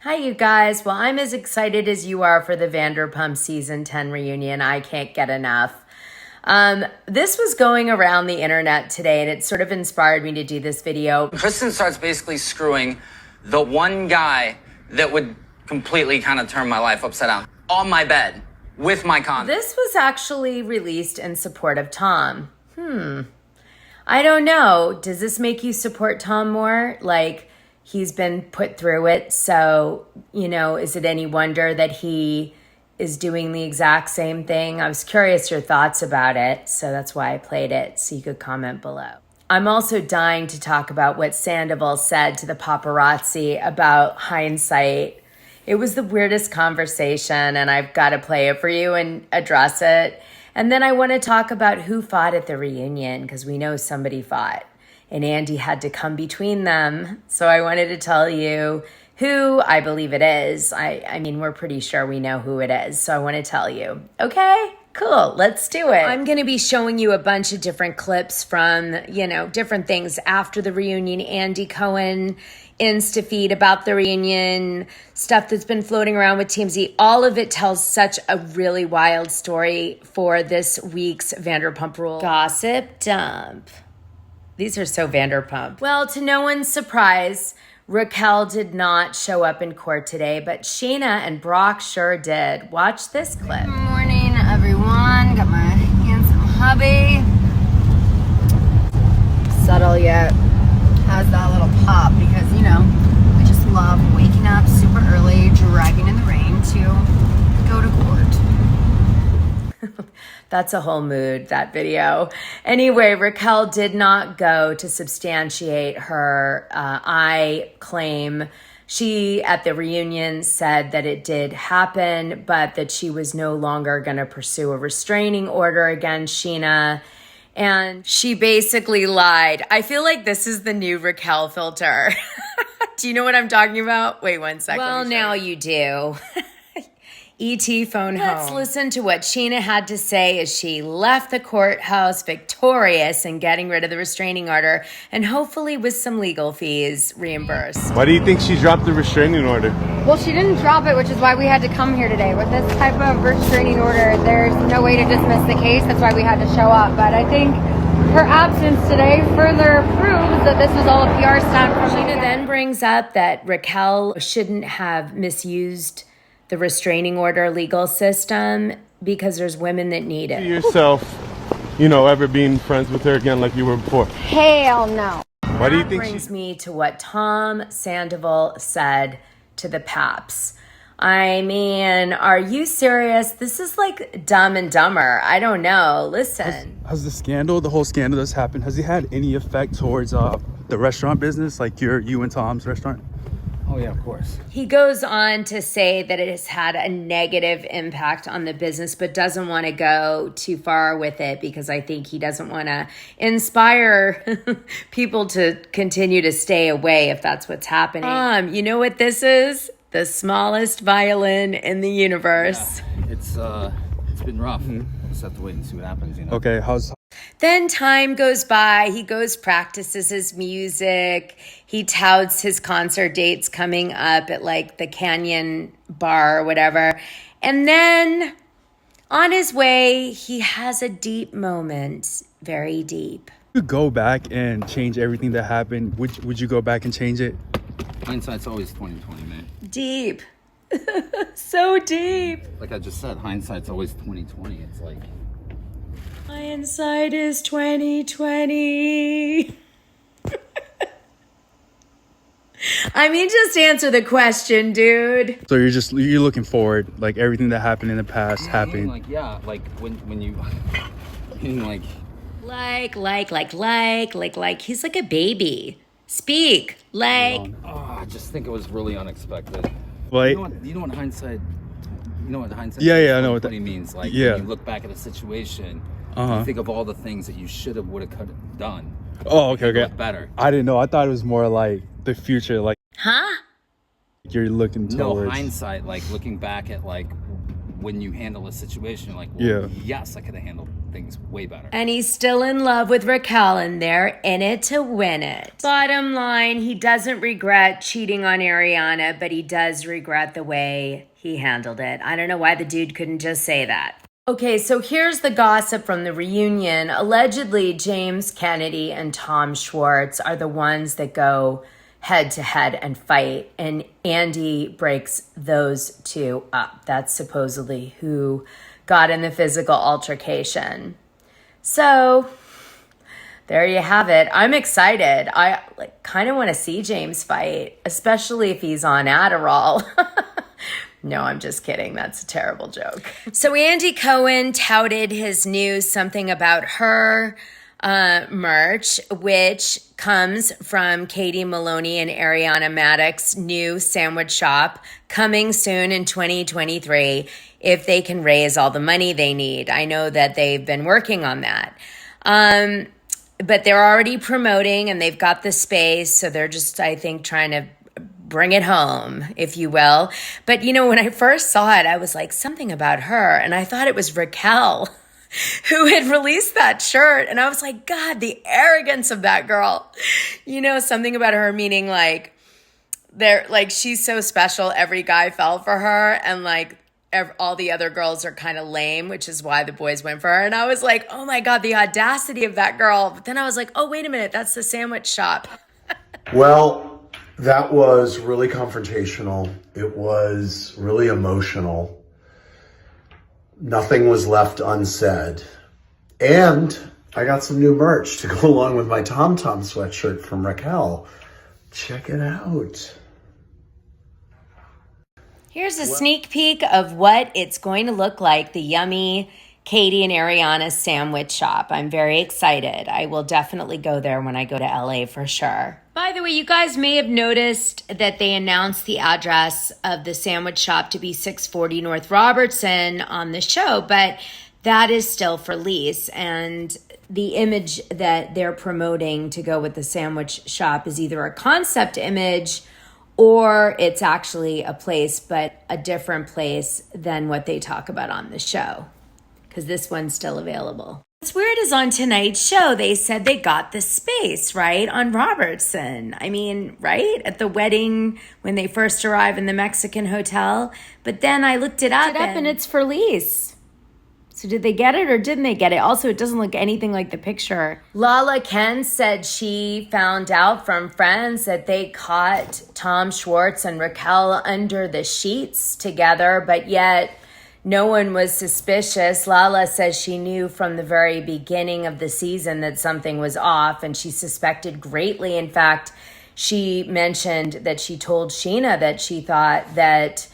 Hi, you guys. Well, I'm as excited as you are for the Vanderpump Season 10 reunion. I can't get enough. This was going around the internet today, and it sort of inspired me to do this video. Kristen starts basically screwing the one guy that would completely kind of turn my life upside down on my bed with my condom. This was actually released in support of Tom. I don't know. Does this make you support Tom more? Like, he's been put through it, so, is it any wonder that he is doing the exact same thing? I was curious your thoughts about it, so that's why I played it, so you could comment below. I'm also dying to talk about what Sandoval said to the paparazzi about Hindsight. It was the weirdest conversation, and I've got to play it for you and address it. And then I want to talk about who fought at the reunion, because we know somebody fought. And Andy had to come between them. So I wanted to tell you who I believe it is. I mean, we're pretty sure we know who it is. So I want to tell you. Okay, cool. Let's do it. I'm going to be showing you a bunch of different clips from, different things after the reunion. Andy Cohen Insta feed about the reunion, stuff that's been floating around with TMZ. All of it tells such a really wild story for this week's Vanderpump Rules. Gossip dump. These are so Vanderpump. Well, to no one's surprise, Raquel did not show up in court today, but Scheana and Brock sure did. Watch this clip. Good morning, everyone. Got my handsome hubby. Subtle yet has that little pop because, we just love waking up super early, driving in the rain to go to court. That's a whole mood, that video. Anyway, Raquel did not go to substantiate her I claim. She, at the reunion, said that it did happen, but that she was no longer going to pursue a restraining order against Scheana. And she basically lied. I feel like this is the new Raquel filter. Do you know what I'm talking about? Wait 1 second. Well, now you do. E.T. phone home. Let's listen to what Scheana had to say as she left the courthouse victorious in getting rid of the restraining order and hopefully with some legal fees reimbursed. Why do you think she dropped the restraining order? Well, she didn't drop it, which is why we had to come here today. With this type of restraining order, there's no way to dismiss the case. That's why we had to show up. But I think her absence today further proves that this was all a PR stunt. Scheana then brings up that Raquel shouldn't have misused the restraining order legal system because there's women that need it. Yourself, ever being friends with her again like you were before? Hell no. Why do you think brings me to what Tom Sandoval said to the Paps. I mean, are you serious? This is like Dumb and Dumber. I don't know. Listen. Has the whole scandal that's happened, has it had any effect towards the restaurant business, like you and Tom's restaurant? Oh, yeah, of course. He goes on to say that it has had a negative impact on the business, but doesn't want to go too far with it because I think he doesn't want to inspire people to continue to stay away if that's what's happening. You know what this is? The smallest violin in the universe. Yeah, it's been rough. We'll just have to wait and see what happens, Okay, Then time goes by. He goes, practices his music. He touts his concert dates coming up at like the Canyon Bar or whatever. And then on his way, he has a deep moment, very deep. you go back and change everything that happened, would you go back and change it? Hindsight's always 20/20, man. Deep. So deep. Like I just said, hindsight's always 20/20. It's like hindsight is 20/20. I mean, just answer the question, dude. So you're looking forward, like everything that happened in the past happened. like when you like he's like a baby. Speak like. I just think it was really unexpected. Like, you know what hindsight. You know what hindsight. Yeah, I know what that means. Like, yeah. When you look back at a situation, you think of all the things that you should have, would have, could have done. Oh, okay. Better. I didn't know. I thought it was more like the future, like. Huh? You're looking towards. No, hindsight, like looking back at like when you handle a situation, you're like, well, Yeah. yes, I could have handled things way better. And he's still in love with Raquel, and they're in it to win it. Bottom line, he doesn't regret cheating on Ariana, but he does regret the way he handled it. I don't know why the dude couldn't just say that. Okay, so here's the gossip from the reunion. Allegedly, James Kennedy and Tom Schwartz are the ones that go head to head and fight, and Andy breaks those two up. That's supposedly who got in the physical altercation. So there you have it. I'm excited. I kind of want to see James fight, especially if he's on Adderall. No, I'm just kidding. That's a terrible joke. So Andy Cohen touted his new Something About Her merch, which comes from Katie Maloney and Ariana Maddox's new sandwich shop coming soon in 2023 if they can raise all the money they need. I know that they've been working on that. But they're already promoting and they've got the space. So they're just, I think, trying to bring it home, if you will. But, you know, when I first saw it, I was like, Something About Her. And I thought it was Raquel who had released that shirt. And I was like, God, the arrogance of that girl. You know, Something About Her meaning like, she's so special. Every guy fell for her. And like, all the other girls are kind of lame, which is why the boys went for her. And I was like, oh my God, the audacity of that girl. But then I was like, oh, wait a minute. That's the sandwich shop. Well, that was really confrontational. It was really emotional. Nothing was left unsaid. And I got some new merch to go along with my Tom Tom sweatshirt from Raquel. Check it out. Here's a sneak peek of what it's going to look like, the yummy Katie and Ariana sandwich shop. I'm very excited. I will definitely go there when I go to LA for sure. By the way, you guys may have noticed that they announced the address of the sandwich shop to be 640 North Robertson on the show, but that is still for lease. And the image that they're promoting to go with the sandwich shop is either a concept image or it's actually a place, but a different place than what they talk about on the show, because this one's still available. What's weird is on tonight's show, they said they got the space, right, on Robertson. I mean, right, at the wedding when they first arrive in the Mexican hotel. But then I looked it up and it's for lease. So did they get it or didn't they get it? Also, it doesn't look anything like the picture. Lala Ken said she found out from friends that they caught Tom Schwartz and Raquel under the sheets together, but yet no one was suspicious. Lala says she knew from the very beginning of the season that something was off, and she suspected greatly. In fact, she mentioned that she told Scheana that she thought that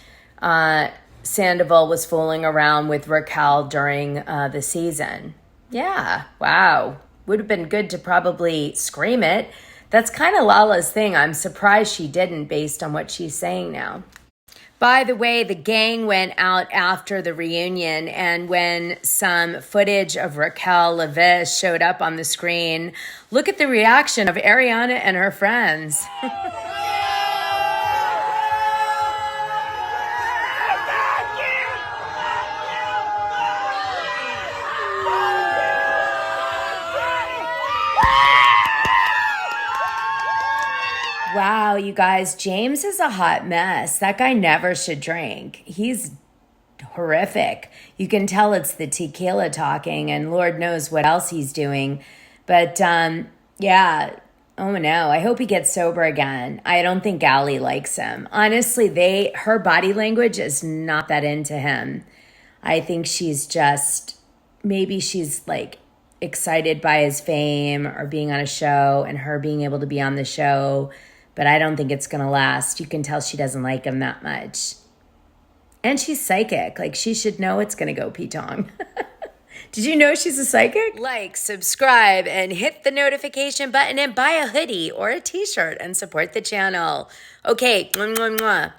Sandoval was fooling around with Raquel during the season. Yeah, wow. Would have been good to probably scream it. That's kind of Lala's thing. I'm surprised she didn't based on what she's saying now. By the way, the gang went out after the reunion, and when some footage of Raquel Leviss showed up on the screen, look at the reaction of Ariana and her friends. Wow, you guys, James is a hot mess. That guy never should drink. He's horrific. You can tell it's the tequila talking, and Lord knows what else he's doing. But yeah, oh no, I hope he gets sober again. I don't think Allie likes him. Honestly, her body language is not that into him. I think she's just, maybe she's like excited by his fame or being on a show and her being able to be on the show. But I don't think it's going to last. You can tell she doesn't like him that much. And she's psychic. Like, she should know it's going to go P-Tong. Did you know she's a psychic? Like, subscribe, and hit the notification button and buy a hoodie or a t-shirt and support the channel. Okay, mwah, mwah, mwah.